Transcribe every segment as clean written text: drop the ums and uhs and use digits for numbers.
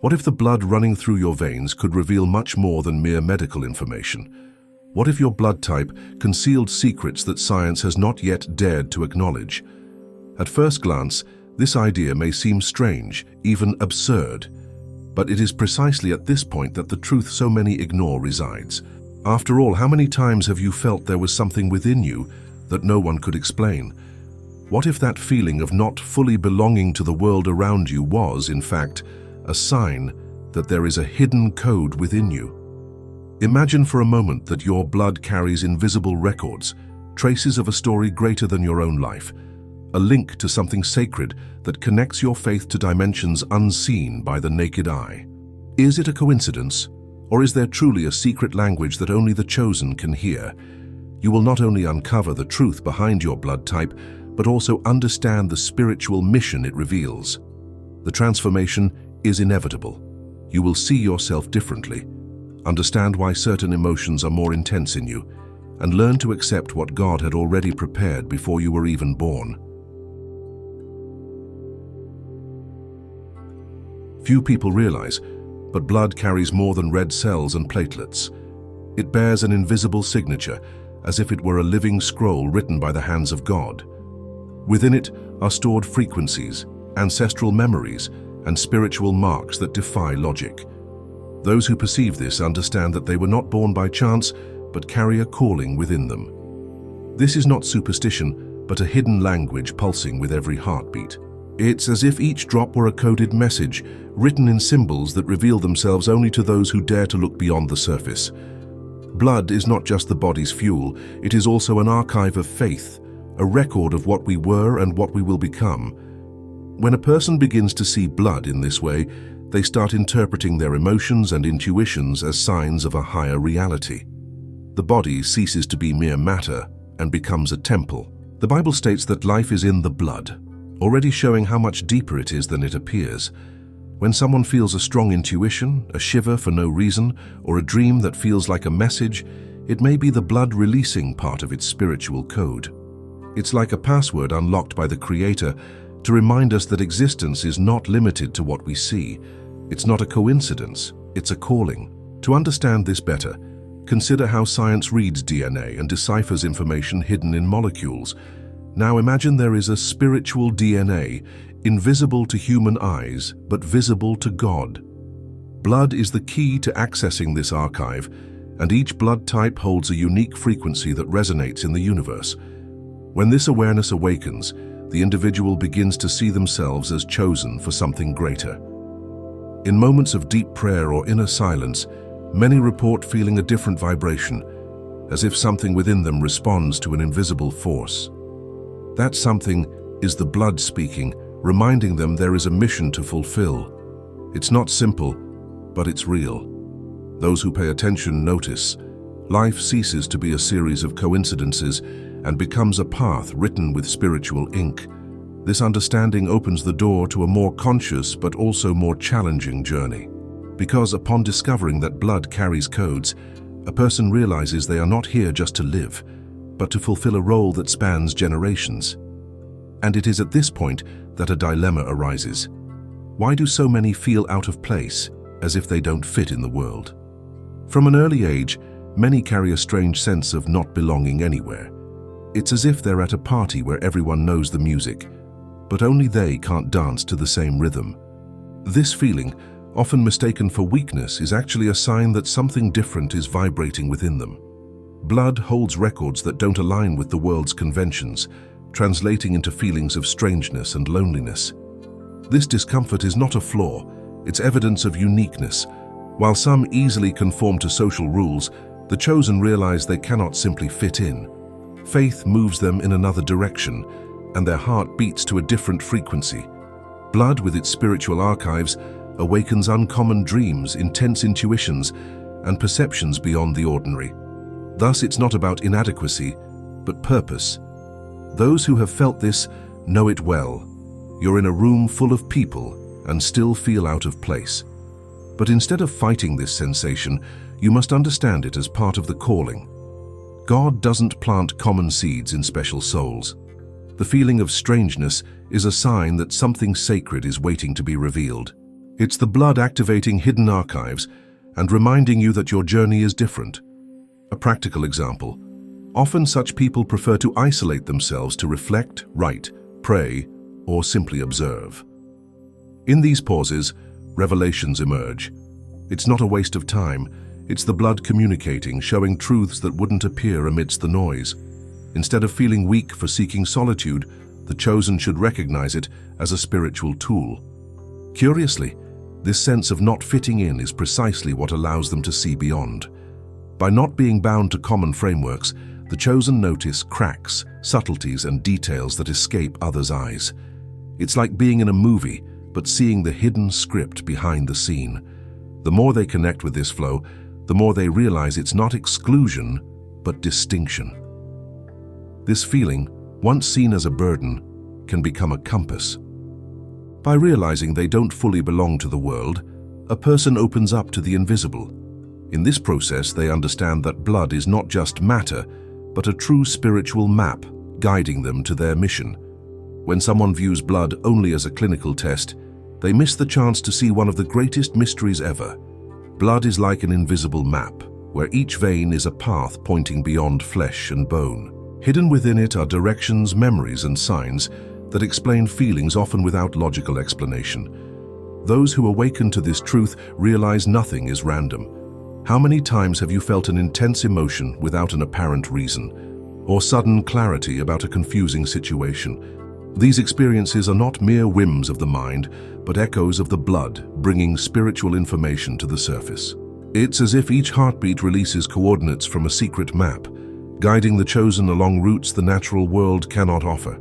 What if the blood running through your veins could reveal much more than mere medical information? What if your blood type concealed secrets that science has not yet dared to acknowledge? At first glance, this idea may seem strange, even absurd, but it is precisely at this point that the truth so many ignore resides. After all, how many times have you felt there was something within you that no one could explain? What if that feeling of not fully belonging to the world around you was, in fact, a sign that there is a hidden code within you? Imagine for a moment that your blood carries invisible records, traces of a story greater than your own life, a link to something sacred that connects your faith to dimensions unseen by the naked eye. Is it a coincidence, or is there truly a secret language that only the chosen can hear? You will not only uncover the truth behind your blood type, but also understand the spiritual mission it reveals. The transformation is inevitable. You will see yourself differently, understand why certain emotions are more intense in you, and learn to accept what God had already prepared before you were even born. Few people realize, but blood carries more than red cells and platelets. It bears an invisible signature, as if it were a living scroll written by the hands of God. Within it are stored frequencies, ancestral memories, and spiritual marks that defy logic. Those who perceive this understand that they were not born by chance, but carry a calling within them. This is not superstition, but a hidden language pulsing with every heartbeat. It's as if each drop were a coded message, written in symbols that reveal themselves only to those who dare to look beyond the surface. Blood is not just the body's fuel, it is also an archive of faith, a record of what we were and what we will become. When a person begins to see blood in this way, they start interpreting their emotions and intuitions as signs of a higher reality. The body ceases to be mere matter and becomes a temple. The Bible states that life is in the blood, already showing how much deeper it is than it appears. When someone feels a strong intuition, a shiver for no reason, or a dream that feels like a message, it may be the blood releasing part of its spiritual code. It's like a password unlocked by the Creator to remind us that existence is not limited to what we see. It's not a coincidence, it's a calling. To understand this better, consider how science reads DNA and deciphers information hidden in molecules. Now imagine there is a spiritual DNA, invisible to human eyes, but visible to God. Blood is the key to accessing this archive, and each blood type holds a unique frequency that resonates in the universe. When this awareness awakens, the individual begins to see themselves as chosen for something greater. In moments of deep prayer or inner silence, many report feeling a different vibration, as if something within them responds to an invisible force. That something is the blood speaking, reminding them there is a mission to fulfill. It's not simple, but it's real. Those who pay attention notice. Life ceases to be a series of coincidences and becomes a path written with spiritual ink. This understanding opens the door to a more conscious but also more challenging journey. Because upon discovering that blood carries codes, a person realizes they are not here just to live, but to fulfill a role that spans generations. And it is at this point that a dilemma arises. Why do so many feel out of place, as if they don't fit in the world? From an early age, many carry a strange sense of not belonging anywhere. It's as if they're at a party where everyone knows the music, but only they can't dance to the same rhythm. This feeling, often mistaken for weakness, is actually a sign that something different is vibrating within them. Blood holds records that don't align with the world's conventions, translating into feelings of strangeness and loneliness. This discomfort is not a flaw, it's evidence of uniqueness. While some easily conform to social rules, the chosen realize they cannot simply fit in. Faith moves them in another direction, and their heart beats to a different frequency. Blood, with its spiritual archives, awakens uncommon dreams, intense intuitions, and perceptions beyond the ordinary. Thus, it's not about inadequacy, but purpose. Those who have felt this know it well. You're in a room full of people and still feel out of place. But instead of fighting this sensation, you must understand it as part of the calling. God doesn't plant common seeds in special souls. The feeling of strangeness is a sign that something sacred is waiting to be revealed. It's the blood activating hidden archives and reminding you that your journey is different. A practical example. Often such people prefer to isolate themselves to reflect, write, pray, or simply observe. In these pauses, revelations emerge. It's not a waste of time. It's the blood communicating, showing truths that wouldn't appear amidst the noise. Instead of feeling weak for seeking solitude, the chosen should recognize it as a spiritual tool. Curiously, this sense of not fitting in is precisely what allows them to see beyond. By not being bound to common frameworks, the chosen notice cracks, subtleties, and details that escape others' eyes. It's like being in a movie, but seeing the hidden script behind the scene. The more they connect with this flow, the more they realize it's not exclusion, but distinction. This feeling, once seen as a burden, can become a compass. By realizing they don't fully belong to the world, a person opens up to the invisible. In this process, they understand that blood is not just matter, but a true spiritual map guiding them to their mission. When someone views blood only as a clinical test, they miss the chance to see one of the greatest mysteries ever. Blood is like an invisible map, where each vein is a path pointing beyond flesh and bone. Hidden within it are directions, memories, and signs that explain feelings often without logical explanation. Those who awaken to this truth realize nothing is random. How many times have you felt an intense emotion without an apparent reason, or sudden clarity about a confusing situation? These experiences are not mere whims of the mind, but echoes of the blood, bringing spiritual information to the surface. It's as if each heartbeat releases coordinates from a secret map, guiding the chosen along routes the natural world cannot offer.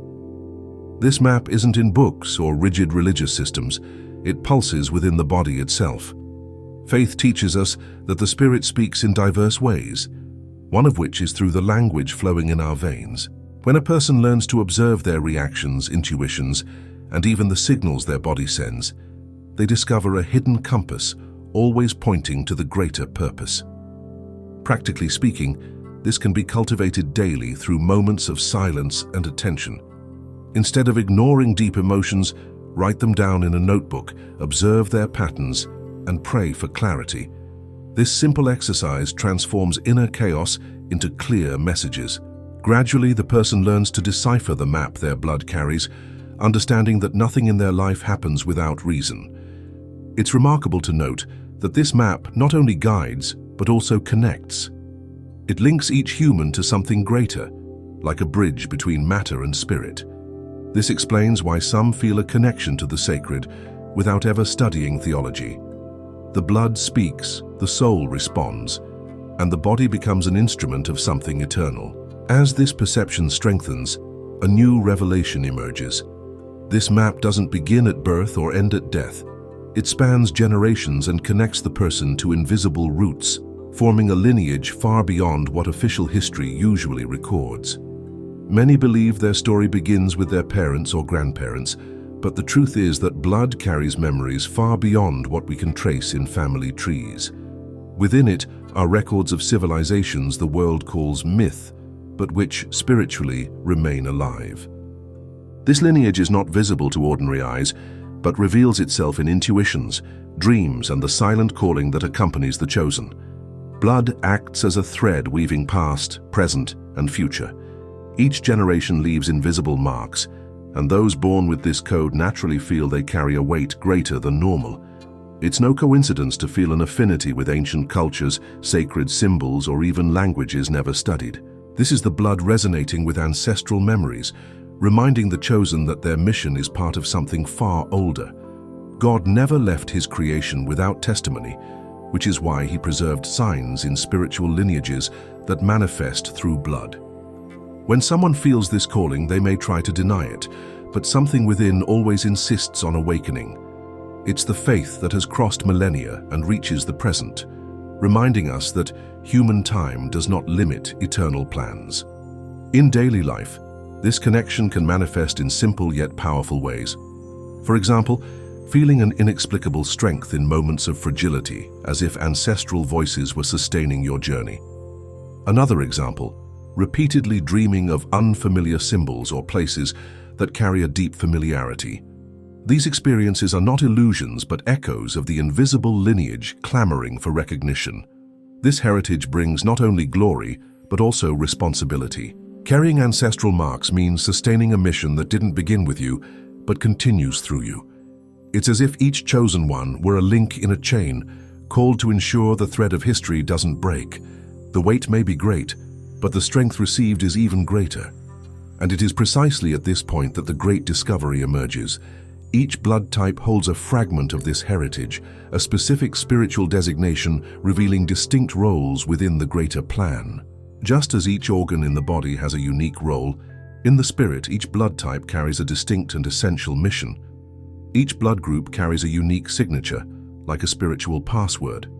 This map isn't in books or rigid religious systems. It pulses within the body itself. Faith teaches us that the Spirit speaks in diverse ways, one of which is through the language flowing in our veins. When a person learns to observe their reactions, intuitions, and even the signals their body sends, they discover a hidden compass, always pointing to the greater purpose. Practically speaking, this can be cultivated daily through moments of silence and attention. Instead of ignoring deep emotions, write them down in a notebook, observe their patterns, and pray for clarity. This simple exercise transforms inner chaos into clear messages. Gradually, the person learns to decipher the map their blood carries, understanding that nothing in their life happens without reason. It's remarkable to note that this map not only guides, but also connects. It links each human to something greater, like a bridge between matter and spirit. This explains why some feel a connection to the sacred without ever studying theology. The blood speaks, the soul responds, and the body becomes an instrument of something eternal. As this perception strengthens, a new revelation emerges. This map doesn't begin at birth or end at death. It spans generations and connects the person to invisible roots, forming a lineage far beyond what official history usually records. Many believe their story begins with their parents or grandparents, but the truth is that blood carries memories far beyond what we can trace in family trees. Within it are records of civilizations the world calls myth, but which spiritually remain alive. This lineage is not visible to ordinary eyes, but reveals itself in intuitions, dreams, and the silent calling that accompanies the chosen. Blood acts as a thread weaving past, present, and future. Each generation leaves invisible marks, and those born with this code naturally feel they carry a weight greater than normal. It's no coincidence to feel an affinity with ancient cultures, sacred symbols, or even languages never studied. This is the blood resonating with ancestral memories, reminding the chosen that their mission is part of something far older. God never left his creation without testimony, which is why he preserved signs in spiritual lineages that manifest through blood. When someone feels this calling, they may try to deny it, but something within always insists on awakening. It's the faith that has crossed millennia and reaches the present, reminding us that human time does not limit eternal plans. In daily life, this connection can manifest in simple yet powerful ways. For example, feeling an inexplicable strength in moments of fragility, as if ancestral voices were sustaining your journey. Another example, repeatedly dreaming of unfamiliar symbols or places that carry a deep familiarity. These experiences are not illusions but echoes of the invisible lineage clamoring for recognition. This heritage brings not only glory, but also responsibility. Carrying ancestral marks means sustaining a mission that didn't begin with you, but continues through you. It's as if each chosen one were a link in a chain, called to ensure the thread of history doesn't break. The weight may be great, but the strength received is even greater. And it is precisely at this point that the great discovery emerges. Each blood type holds a fragment of this heritage, a specific spiritual designation revealing distinct roles within the greater plan. Just as each organ in the body has a unique role, in the spirit each blood type carries a distinct and essential mission. Each blood group carries a unique signature, like a spiritual password.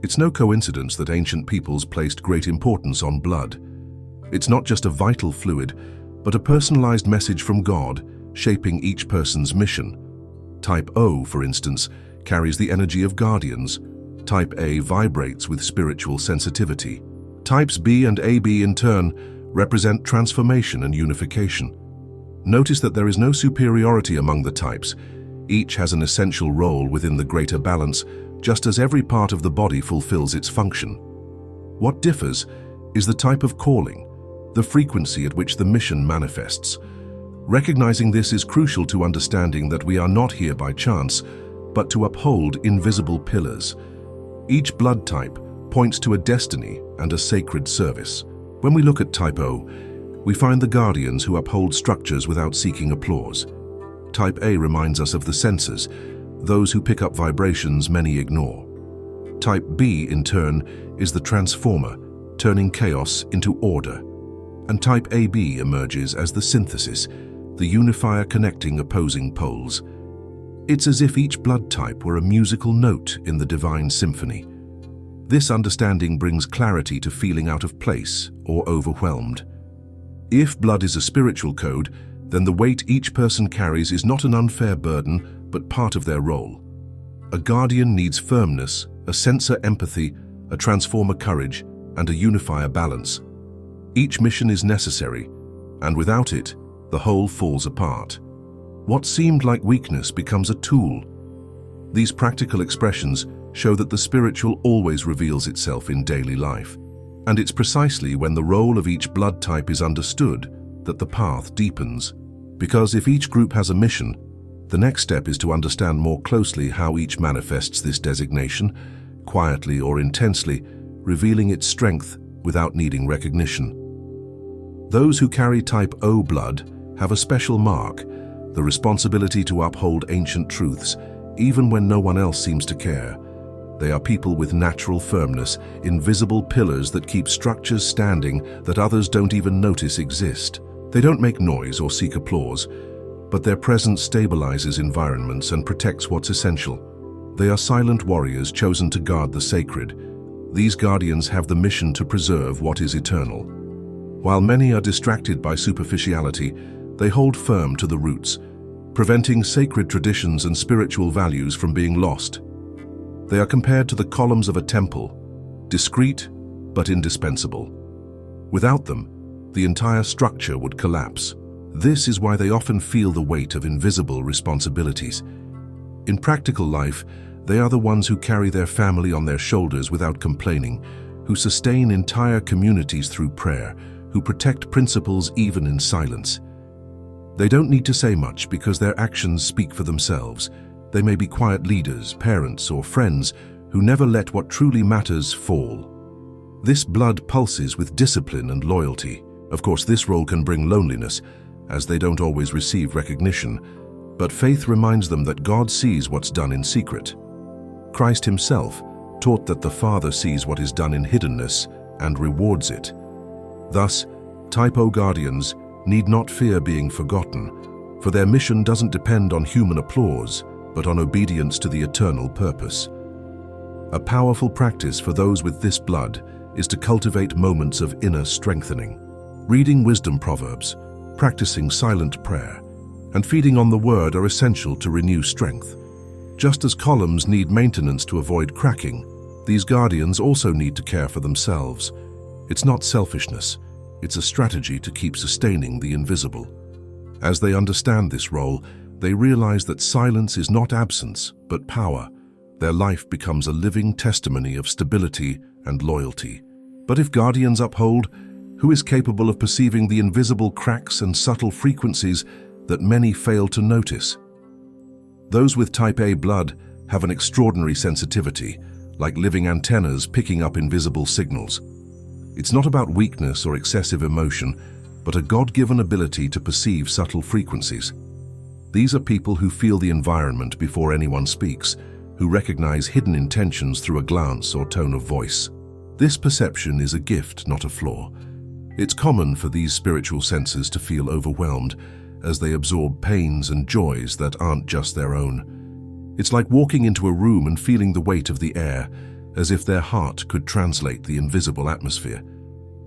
It's no coincidence that ancient peoples placed great importance on blood. It's not just a vital fluid, but a personalized message from God, shaping each person's mission. Type O, for instance, carries the energy of guardians. Type A vibrates with spiritual sensitivity. Types B and AB, in turn, represent transformation and unification. Notice that there is no superiority among the types. Each has an essential role within the greater balance, just as every part of the body fulfills its function. What differs is the type of calling, the frequency at which the mission manifests. Recognizing this is crucial to understanding that we are not here by chance, but to uphold invisible pillars. Each blood type points to a destiny and a sacred service. When we look at Type O, we find the guardians who uphold structures without seeking applause. Type A reminds us of the sensors, those who pick up vibrations many ignore. Type B, in turn, is the transformer, turning chaos into order. And Type AB emerges as the synthesis, the unifier connecting opposing poles. It's as if each blood type were a musical note in the divine symphony. This understanding brings clarity to feeling out of place or overwhelmed. If blood is a spiritual code, then the weight each person carries is not an unfair burden, but part of their role. A guardian needs firmness, a sensor empathy, a transformer courage, and a unifier balance. Each mission is necessary, and without it, the whole falls apart. What seemed like weakness becomes a tool. These practical expressions show that the spiritual always reveals itself in daily life. And it's precisely when the role of each blood type is understood that the path deepens. Because if each group has a mission, the next step is to understand more closely how each manifests this designation, quietly or intensely, revealing its strength without needing recognition. Those who carry Type O blood have a special mark, the responsibility to uphold ancient truths, even when no one else seems to care. They are people with natural firmness, invisible pillars that keep structures standing that others don't even notice exist. They don't make noise or seek applause, but their presence stabilizes environments and protects what's essential. They are silent warriors chosen to guard the sacred. These guardians have the mission to preserve what is eternal. While many are distracted by superficiality, they hold firm to the roots, preventing sacred traditions and spiritual values from being lost. They are compared to the columns of a temple, discreet but indispensable. Without them, the entire structure would collapse. This is why they often feel the weight of invisible responsibilities. In practical life, they are the ones who carry their family on their shoulders without complaining, who sustain entire communities through prayer, who protect principles even in silence. They don't need to say much because their actions speak for themselves. They may be quiet leaders, parents, or friends who never let what truly matters fall. This blood pulses with discipline and loyalty. Of course, this role can bring loneliness, as they don't always receive recognition, but faith reminds them that God sees what's done in secret. Christ himself taught that the Father sees what is done in hiddenness and rewards it. Thus, Type O guardians need not fear being forgotten, for their mission doesn't depend on human applause, but on obedience to the eternal purpose. A powerful practice for those with this blood is to cultivate moments of inner strengthening. Reading wisdom proverbs, practicing silent prayer, and feeding on the word are essential to renew strength. Just as columns need maintenance to avoid cracking, these guardians also need to care for themselves. It's not selfishness, it's a strategy to keep sustaining the invisible. As they understand this role, they realize that silence is not absence, but power. Their life becomes a living testimony of stability and loyalty. But if guardians uphold, who is capable of perceiving the invisible cracks and subtle frequencies that many fail to notice? Those with type A blood have an extraordinary sensitivity, like living antennas picking up invisible signals. It's not about weakness or excessive emotion, but a God-given ability to perceive subtle frequencies. These are people who feel the environment before anyone speaks, who recognize hidden intentions through a glance or tone of voice. This perception is a gift, not a flaw. It's common for these spiritual senses to feel overwhelmed as they absorb pains and joys that aren't just their own. It's like walking into a room and feeling the weight of the air, as if their heart could translate the invisible atmosphere.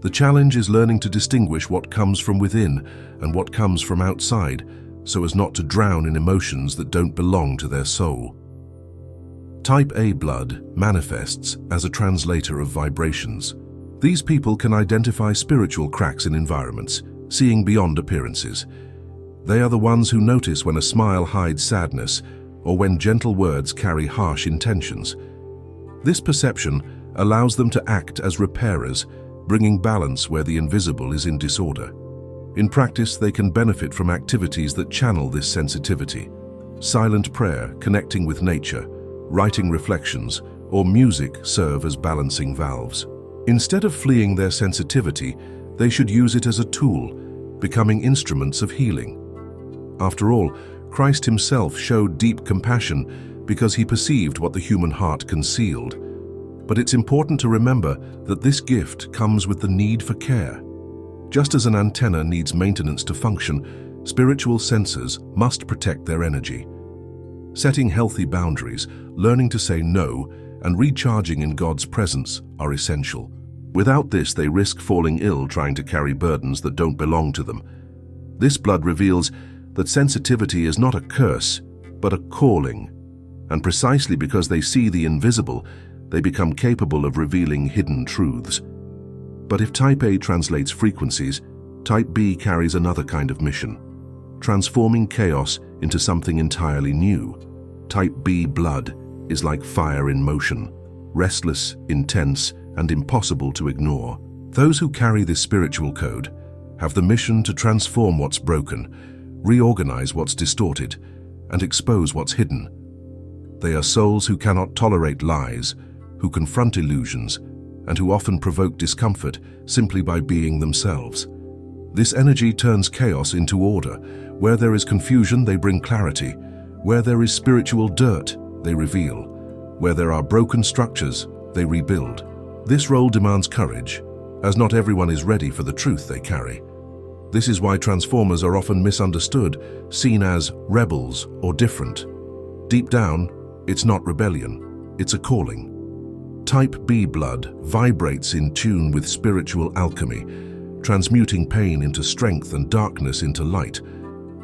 The challenge is learning to distinguish what comes from within and what comes from outside, so as not to drown in emotions that don't belong to their soul. Type A blood manifests as a translator of vibrations. These people can identify spiritual cracks in environments, seeing beyond appearances. They are the ones who notice when a smile hides sadness or when gentle words carry harsh intentions. This perception allows them to act as repairers, bringing balance where the invisible is in disorder. In practice, they can benefit from activities that channel this sensitivity. Silent prayer, connecting with nature, writing reflections, or music serve as balancing valves. Instead of fleeing their sensitivity, they should use it as a tool, becoming instruments of healing. After all, Christ himself showed deep compassion because he perceived what the human heart concealed. But it's important to remember that this gift comes with the need for care. Just as an antenna needs maintenance to function, spiritual sensors must protect their energy. Setting healthy boundaries, learning to say no, and recharging in God's presence are essential. Without this, they risk falling ill trying to carry burdens that don't belong to them. This blood reveals that sensitivity is not a curse, but a calling. And precisely because they see the invisible, they become capable of revealing hidden truths. But if type A translates frequencies, type B carries another kind of mission, transforming chaos into something entirely new. Type B blood is like fire in motion, restless, intense, and impossible to ignore. Those who carry this spiritual code have the mission to transform what's broken, reorganize what's distorted, and expose what's hidden. They are souls who cannot tolerate lies, who confront illusions, and who often provoke discomfort simply by being themselves. This energy turns chaos into order. Where there is confusion, they bring clarity. Where there is spiritual dirt, they reveal. Where there are broken structures, they rebuild. This role demands courage, as not everyone is ready for the truth they carry. This is why transformers are often misunderstood, seen as rebels or different. Deep down, it's not rebellion, it's a calling. Type B blood vibrates in tune with spiritual alchemy, transmuting pain into strength and darkness into light.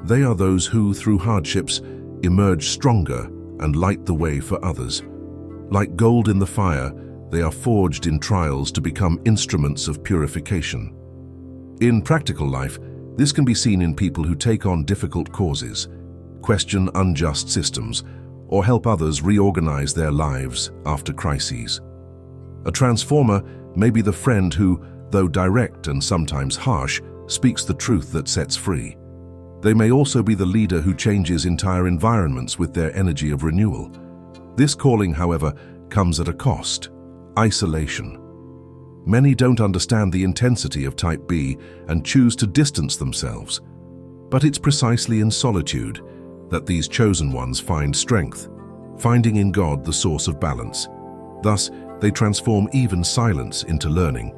They are those who, through hardships, emerge stronger and light the way for others. Like gold in the fire, they are forged in trials to become instruments of purification. In practical life, this can be seen in people who take on difficult causes, question unjust systems, or help others reorganize their lives after crises. A transformer may be the friend who, though direct and sometimes harsh, speaks the truth that sets free. They may also be the leader who changes entire environments with their energy of renewal. This calling, however, comes at a cost: isolation. Many don't understand the intensity of type B and choose to distance themselves. But it's precisely in solitude that these chosen ones find strength, finding in God the source of balance. Thus, they transform even silence into learning.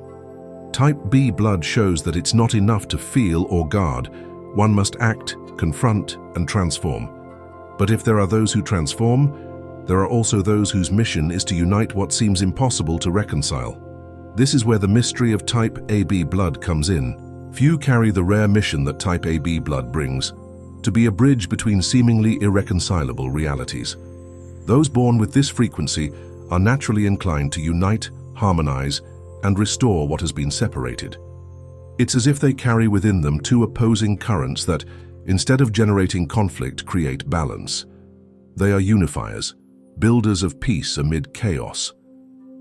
Type B blood shows that it's not enough to feel or guard. One must act, confront, and transform. But if there are those who transform, there are also those whose mission is to unite what seems impossible to reconcile. This is where the mystery of type AB blood comes in. Few carry the rare mission that type AB blood brings, to be a bridge between seemingly irreconcilable realities. Those born with this frequency are naturally inclined to unite, harmonize, and restore what has been separated. It's as if they carry within them two opposing currents that, Instead of generating conflict, create balance. They are unifiers, builders of peace amid chaos.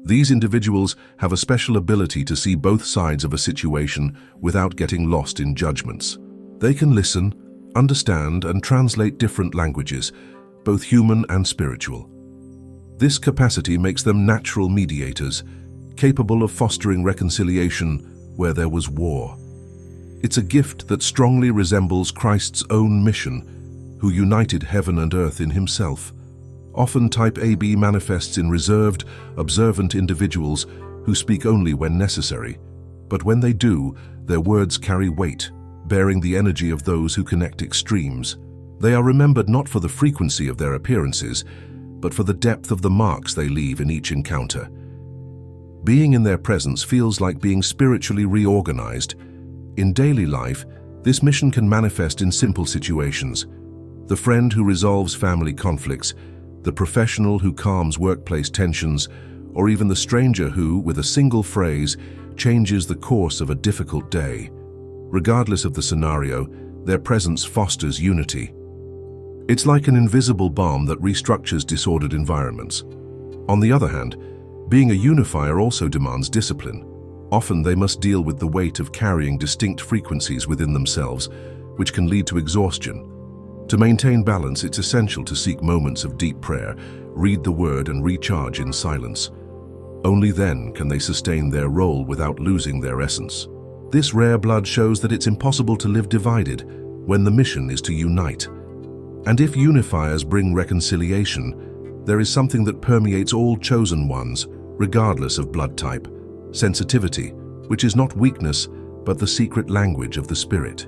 These individuals have a special ability to see both sides of a situation without getting lost in judgments. They can listen, understand, and translate different languages, both human and spiritual. This capacity makes them natural mediators, capable of fostering reconciliation where there was war. It's a gift that strongly resembles Christ's own mission, who united heaven and earth in himself. Often type AB manifests in reserved, observant individuals who speak only when necessary, but when they do, their words carry weight, bearing the energy of those who connect extremes. They are remembered not for the frequency of their appearances, but for the depth of the marks they leave in each encounter. Being in their presence feels like being spiritually reorganized. In daily life, this mission can manifest in simple situations. The friend who resolves family conflicts, the professional who calms workplace tensions, or even the stranger who, with a single phrase, changes the course of a difficult day. Regardless of the scenario, their presence fosters unity. It's like an invisible bomb that restructures disordered environments. On the other hand, being a unifier also demands discipline. Often they must deal with the weight of carrying distinct frequencies within themselves, which can lead to exhaustion. To maintain balance, it's essential to seek moments of deep prayer, read the word, and recharge in silence. Only then can they sustain their role without losing their essence. This rare blood shows that it's impossible to live divided when the mission is to unite. And if unifiers bring reconciliation, there is something that permeates all chosen ones, regardless of blood type: sensitivity, which is not weakness, but the secret language of the spirit.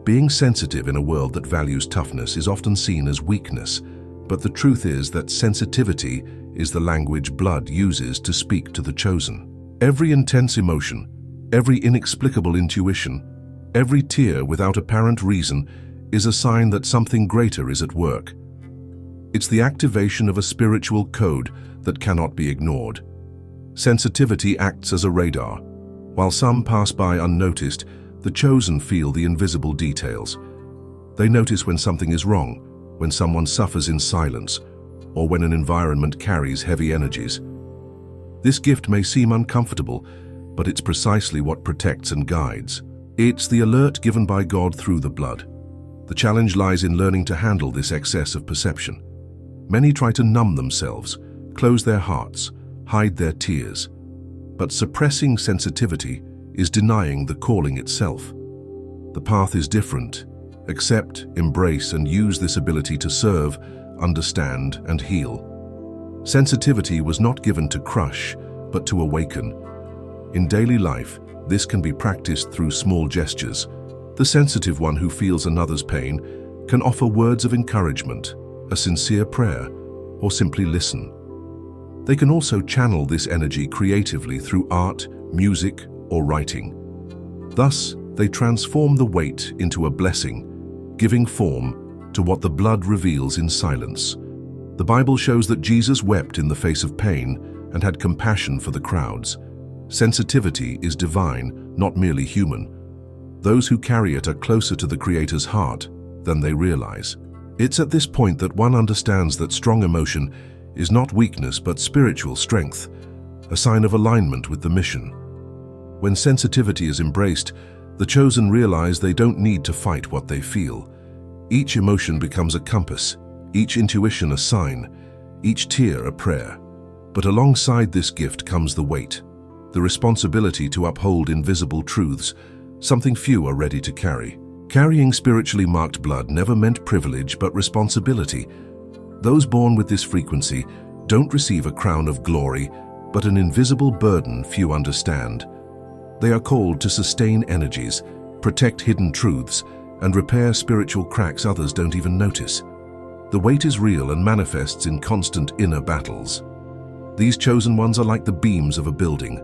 Being sensitive in a world that values toughness is often seen as weakness, but the truth is that sensitivity is the language blood uses to speak to the chosen. Every intense emotion, every inexplicable intuition, every tear without apparent reason is a sign that something greater is at work. It's the activation of a spiritual code that cannot be ignored. Sensitivity acts as a radar. While some pass by unnoticed, the chosen feel the invisible details. They notice when something is wrong, when someone suffers in silence, or when an environment carries heavy energies. This gift may seem uncomfortable, but it's precisely what protects and guides. It's the alert given by God through the blood. The challenge lies in learning to handle this excess of perception. Many try to numb themselves, close their hearts, hide their tears. But suppressing sensitivity is denying the calling itself. The path is different. Accept, embrace, and use this ability to serve, understand, and heal. Sensitivity was not given to crush, but to awaken. In daily life, this can be practiced through small gestures. The sensitive one who feels another's pain can offer words of encouragement, a sincere prayer, or simply listen. They can also channel this energy creatively through art, music, or writing. Thus, they transform the weight into a blessing, giving form to what the blood reveals in silence. The Bible shows that Jesus wept in the face of pain and had compassion for the crowds. Sensitivity is divine, not merely human. Those who carry it are closer to the Creator's heart than they realize. It's at this point that one understands that strong emotion is not weakness but spiritual strength, a sign of alignment with the mission. When sensitivity is embraced, the chosen realize they don't need to fight what they feel. Each emotion becomes a compass, each intuition a sign, each tear a prayer. But alongside this gift comes the weight, the responsibility to uphold invisible truths, something few are ready to carry. Carrying spiritually marked blood never meant privilege but responsibility. Those born with this frequency don't receive a crown of glory, but an invisible burden few understand. They are called to sustain energies, protect hidden truths, and repair spiritual cracks others don't even notice. The weight is real and manifests in constant inner battles. These chosen ones are like the beams of a building,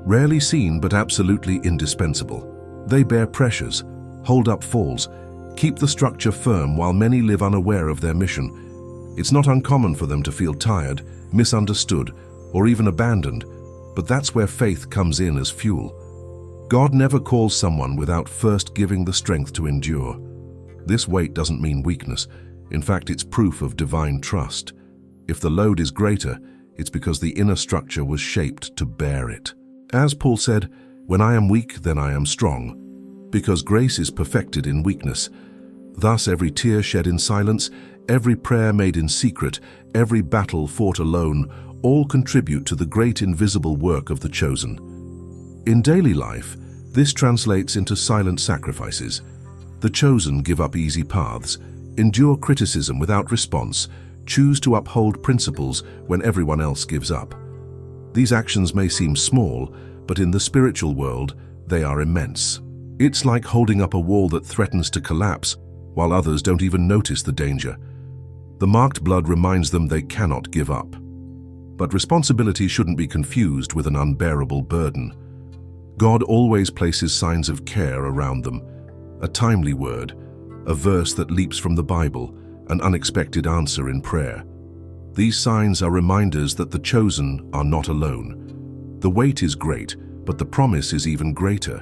rarely seen but absolutely indispensable. They bear pressures, hold up falls, keep the structure firm while many live unaware of their mission. It's not uncommon for them to feel tired, misunderstood, or even abandoned, but that's where faith comes in as fuel. God never calls someone without first giving the strength to endure. This weight doesn't mean weakness. In fact, it's proof of divine trust. If the load is greater, it's because the inner structure was shaped to bear it. As Paul said, "When I am weak, then I am strong," because grace is perfected in weakness. Thus, every tear shed in silence, every prayer made in secret, every battle fought alone, all contribute to the great invisible work of the chosen. In daily life, this translates into silent sacrifices. The chosen give up easy paths, endure criticism without response, choose to uphold principles when everyone else gives up. These actions may seem small, but in the spiritual world, they are immense. It's like holding up a wall that threatens to collapse, while others don't even notice the danger. The marked blood reminds them they cannot give up. But responsibility shouldn't be confused with an unbearable burden. God always places signs of care around them. A timely word, a verse that leaps from the Bible, an unexpected answer in prayer. These signs are reminders that the chosen are not alone. The weight is great, but the promise is even greater.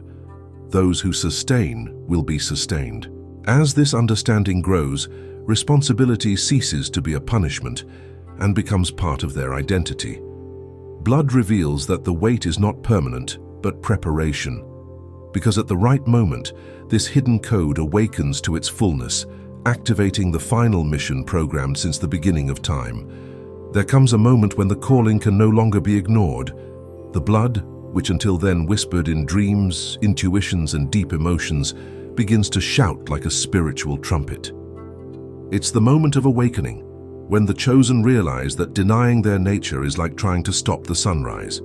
Those who sustain will be sustained. As this understanding grows, responsibility ceases to be a punishment and becomes part of their identity. Blood reveals that the weight is not permanent, but preparation. Because at the right moment, this hidden code awakens to its fullness, activating the final mission programmed since the beginning of time. There comes a moment when the calling can no longer be ignored. The blood, which until then whispered in dreams, intuitions, and deep emotions, begins to shout like a spiritual trumpet. It's the moment of awakening, when the chosen realize that denying their nature is like trying to stop the sunrise.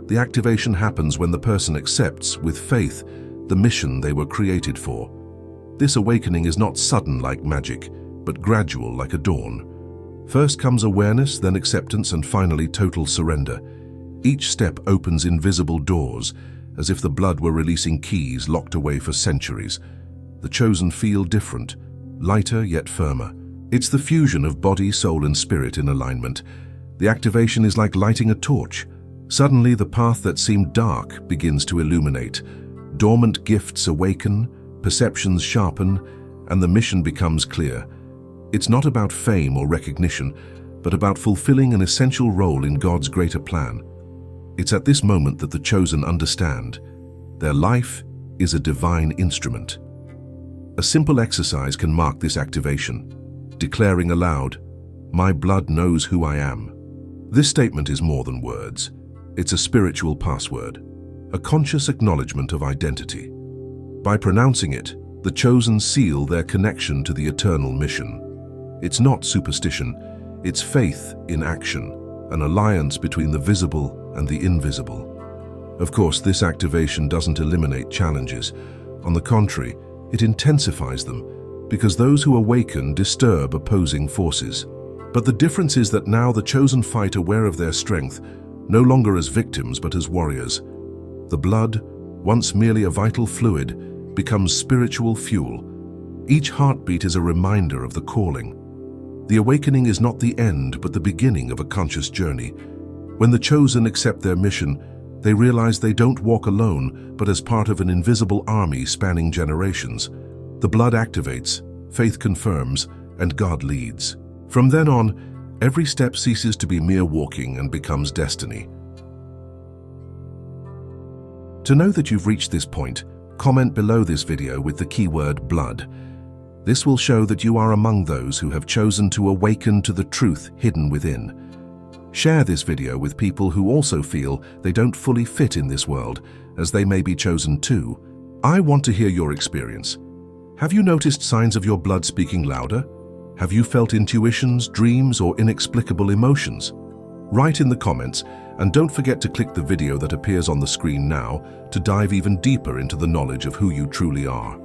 The activation happens when the person accepts, with faith, the mission they were created for. This awakening is not sudden like magic, but gradual like a dawn. First comes awareness, then acceptance, and finally total surrender. Each step opens invisible doors, as if the blood were releasing keys locked away for centuries. The chosen feel different, lighter yet firmer. It's the fusion of body, soul, and spirit in alignment. The activation is like lighting a torch. Suddenly, the path that seemed dark begins to illuminate. Dormant gifts awaken, perceptions sharpen, and the mission becomes clear. It's not about fame or recognition, but about fulfilling an essential role in God's greater plan. It's at this moment that the chosen understand their life is a divine instrument. A simple exercise can mark this activation, declaring aloud, "My blood knows who I am." This statement is more than words. It's a spiritual password, a conscious acknowledgement of identity. By pronouncing it, the chosen seal their connection to the eternal mission. It's not superstition, it's faith in action, an alliance between the visible and the invisible. Of course, this activation doesn't eliminate challenges. On the contrary, it intensifies them, because those who awaken disturb opposing forces. But the difference is that now the chosen fight aware of their strength, no longer as victims but as warriors. The blood, once merely a vital fluid, becomes spiritual fuel. Each heartbeat is a reminder of the calling. The awakening is not the end but the beginning of a conscious journey. When the chosen accept their mission, they realize they don't walk alone but as part of an invisible army spanning generations. The blood activates, faith confirms, and God leads. From then on, every step ceases to be mere walking and becomes destiny. To know that you've reached this point, comment below this video with the keyword blood. This will show that you are among those who have chosen to awaken to the truth hidden within. Share this video with people who also feel they don't fully fit in this world, as they may be chosen too. I want to hear your experience. Have you noticed signs of your blood speaking louder? Have you felt intuitions, dreams, or inexplicable emotions? Write in the comments, and don't forget to click the video that appears on the screen now to dive even deeper into the knowledge of who you truly are.